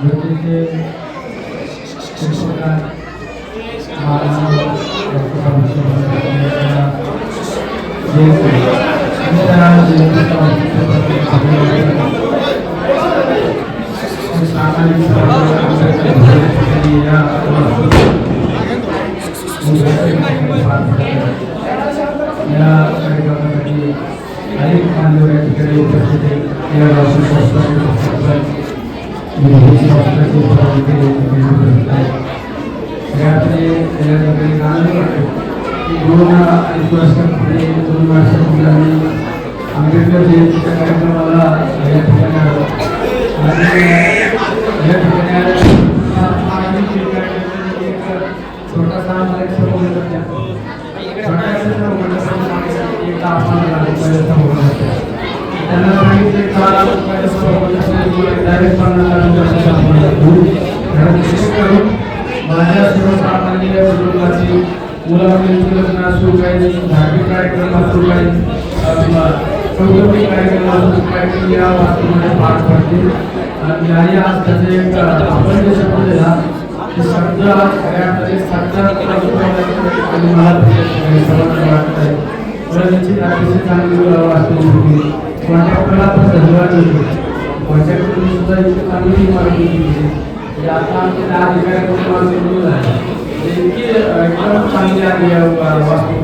गरजेचे शिक्षकांना अनेक मान्यवर या ठिकाणी उपस्थित आंबेडकर जयंतीच्या कार्यक्रमाला या ठिकाणी आलो आणि या ठिकाणी छोटासा त्यांना सांगितले माझ्या सर्वसामान्य कुटुंबाची मुलामुलींची लग्न असू काही धार्मिक कार्यक्रम असू काही कौटुंबिक कार्यक्रम असू काही या वास्तूमध्ये पार पडतील आणि आज त्याचे एक आपण जे शब्द दिला ते शब्द सगळ्यामध्ये साक्षात आणि मला सर्वांना वाटत आहे निश्चित अतिशय चांगली वास्तू होती कॉन्ट्रॅक्टरला पण धन्यवाद देतो कॉन्ट्रॅक्टरने सुद्धा इतकी चांगली माहिती दिली आता आमचे 10 अधिकारी इतकी एकदम चांगली आहे वास्तू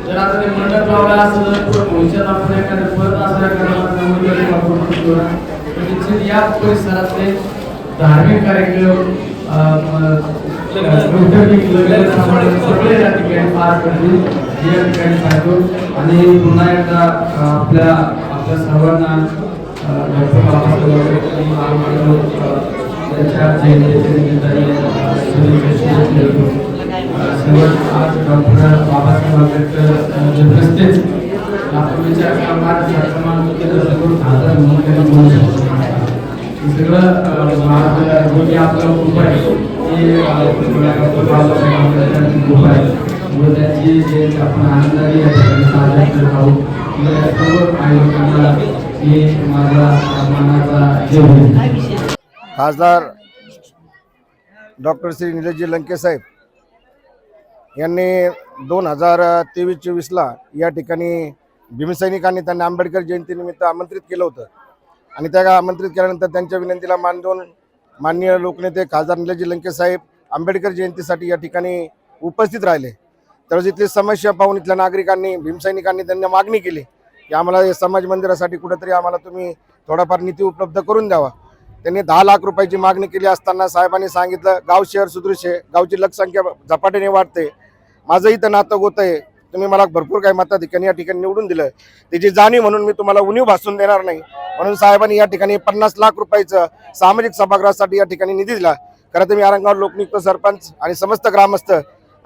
जर आता ते मंडप लावला असं जर भविष्यात आपण एखाद्या परत असं एखाद्या वापरू तर निश्चित या परिसरातले धार्मिक कार्यक्रम सगळे या ठिकाणी पार पडतील या ठिकाणी पाहतो आणि पुन्हा एकदा आपल्या सर्वांना डॉक्टर बाबासाहेब आंबेडकर त्यांच्या जयंतीच्या निमित्ताने आज डॉक्टर बाबासाहेब आंबेडकर रस्तेच नागपूरच्या सगळं महाराष्ट्र आपलं खूप आहे डॉक्टर बाबासाहेब आंबेडकर खूप आहे त्याची जे आपण आनंदाने या ठिकाणी साजरा करत आहोत या सर्व काही लोकांना हे माझा मानाचा जय. खासदार डॉक्टर श्री निलेशजी लंके साहेब यांनी 2023-24ला या ठिकाणी भीमसैनिकांनी त्यांना आंबेडकर जयंतीनिमित्त आमंत्रित केलं होतं आणि त्या आमंत्रित केल्यानंतर त्यांच्या विनंतीला मान देऊन माननीय लोकनेते खासदार निलेशजी लंके साहेब आंबेडकर जयंतीसाठी या ठिकाणी उपस्थित राहिले. त्यावेळेस इथली समस्या पाहून इथल्या नागरिकांनी भीमसैनिकांनी त्यांना मागणी केली की आम्हाला समाज मंदिरासाठी कुठेतरी आम्हाला तुम्ही थोडाफार निधी उपलब्ध करून द्यावा. त्यांनी 10 लाख रुपयाची मागणी केली असताना साहेबांनी सांगितलं गाव शहर सुदृश्य आहे, गावची लोकसंख्या झपाट्याने वाढते, माझं इथं नातं होत आहे, तुम्ही मला भरपूर काही मताधिकाऱ्यांनी या ठिकाणी निवडून दिलं, त्याची जाणीव म्हणून मी तुम्हाला उणीव भासून देणार नाही म्हणून साहेबांनी या ठिकाणी 50 लाख रुपयाचं सामाजिक सभागृहासाठी या ठिकाणी निधी दिला. खरं तर मी आरंगाव लोकनियुक्त सरपंच आणि समस्त ग्रामस्थ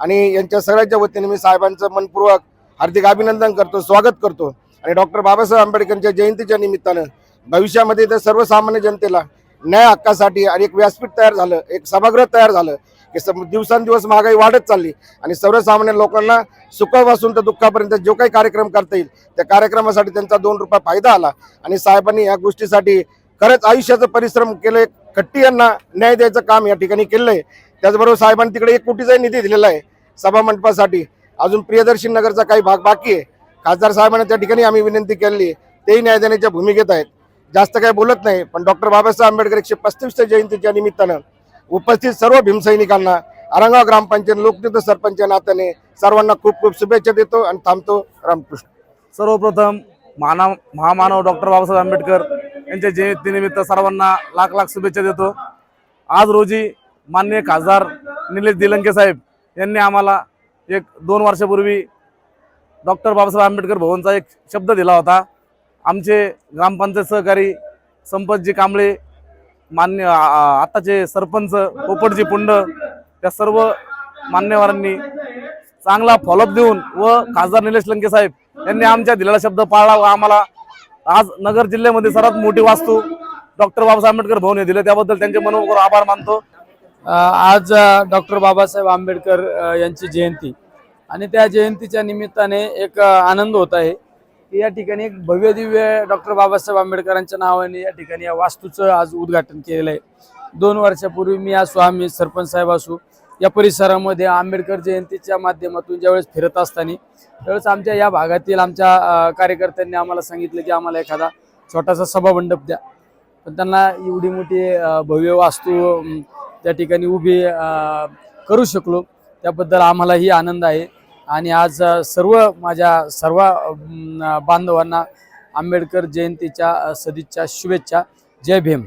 आणि यांच्या सगळ्यांच्या वतीने मी साहेबांचं मनपूर्वक हार्दिक अभिनंदन करतो, स्वागत करतो. आणि डॉक्टर बाबासाहेब आंबेडकरांच्या जयंतीच्या निमित्तानं भविष्यामध्ये तर सर्वसामान्य जनतेला न्याय हक्कासाठी आणि एक व्यासपीठ तयार झालं, एक सभागृह तयार झालं की दिवसांदिवस महागाई वाढत चालली आणि सर्वसामान्य लोकांना सुखापासून तर दुःखापर्यंत जो काही कार्यक्रम करता येईल त्या कार्यक्रमासाठी त्यांचा 2 रुपये फायदा आला. आणि साहेबांनी या गोष्टीसाठी खरंच आयुष्याचं परिश्रम केलं. खट्टी यांना न्याय द्यायचं काम या ठिकाणी केलं आहे. त्याचबरोबर साहेबांनी तिकडे 1 कोटीचा निधी दिलेला आहे सभा मंडपासाठी. अजून प्रियदर्शी नगरचा काही भाग बाकी आहे. खासदार साहेबांना त्या ठिकाणी आम्ही विनंती केली, तेही न्याय देण्याच्या भूमिकेत आहेत. जास्त काही बोलत नाही पण डॉक्टर बाबासाहेब आंबेडकर 135व्या जयंतीच्या निमित्तानं उपस्थित सर्व भीमसैनिकांना आरंगाव ग्रामपंचायत लोकनियुक्त सरपंच नात्याने सर्वांना खूप खूप शुभेच्छा देतो आणि थांबतो. रामकृष्ण. सर्वप्रथम महामानव डॉक्टर बाबासाहेब आंबेडकर यांच्या जयंतीनिमित्त सर्वांना लाख लाख शुभेच्छा देतो. आज रोजी माननीय खासदार निलेश लंके साहेब यांनी आम्हाला 1-2 वर्षापूर्वी डॉक्टर बाबासाहेब आंबेडकर भवनचा एक शब्द दिला होता. आमचे ग्रामपंचायत सहकारी संपतजी कांबळे, मान्य आताचे सरपंच पोपटजी पुंड, त्या सर्व मान्यवरांनी चांगला फॉलोअप देऊन व खासदार निलेश लंके साहेब यांनी आमच्या दिलेला शब्द पाळला व आम्हाला आज नगर जिल्ह्यामध्ये सर्वात मोठी वास्तू डॉक्टर बाबासाहेब आंबेडकर भवन हे दिले, त्याबद्दल त्यांचे मनपूर्वक आभार मानतो. आज डॉक्टर बाबासाहेब आंबेडकर यांची जयंती आणि त्या जयंतीच्या निमित्ताने एक आनंद होत आहे की या ठिकाणी एक भव्य दिव्य डॉक्टर बाबासाहेब आंबेडकरांच्या नावाने या ठिकाणी या वास्तूचं आज उद्घाटन केलेलं आहे. 2 वर्षापूर्वी मी असो, आम्ही सरपंच साहेब असू, या परिसरामध्ये आंबेडकर जयंतीच्या माध्यमातून ज्यावेळेस फिरत असताना त्यावेळेस आमच्या या भागातील आमच्या कार्यकर्त्यांनी आम्हाला सांगितलं की आम्हाला एखादा छोटासा सभामंडप द्या. पण त्यांना एवढी मोठी भव्य वास्तू त्या ठिकाणी उभी करू शकलो, त्याबद्दल आम्हालाही आनंद आहे. आणि आज माझ्या सर्व बांधवांना आंबेडकर जयंतीच्या सदिच्छा, शुभेच्छा. जय भीम.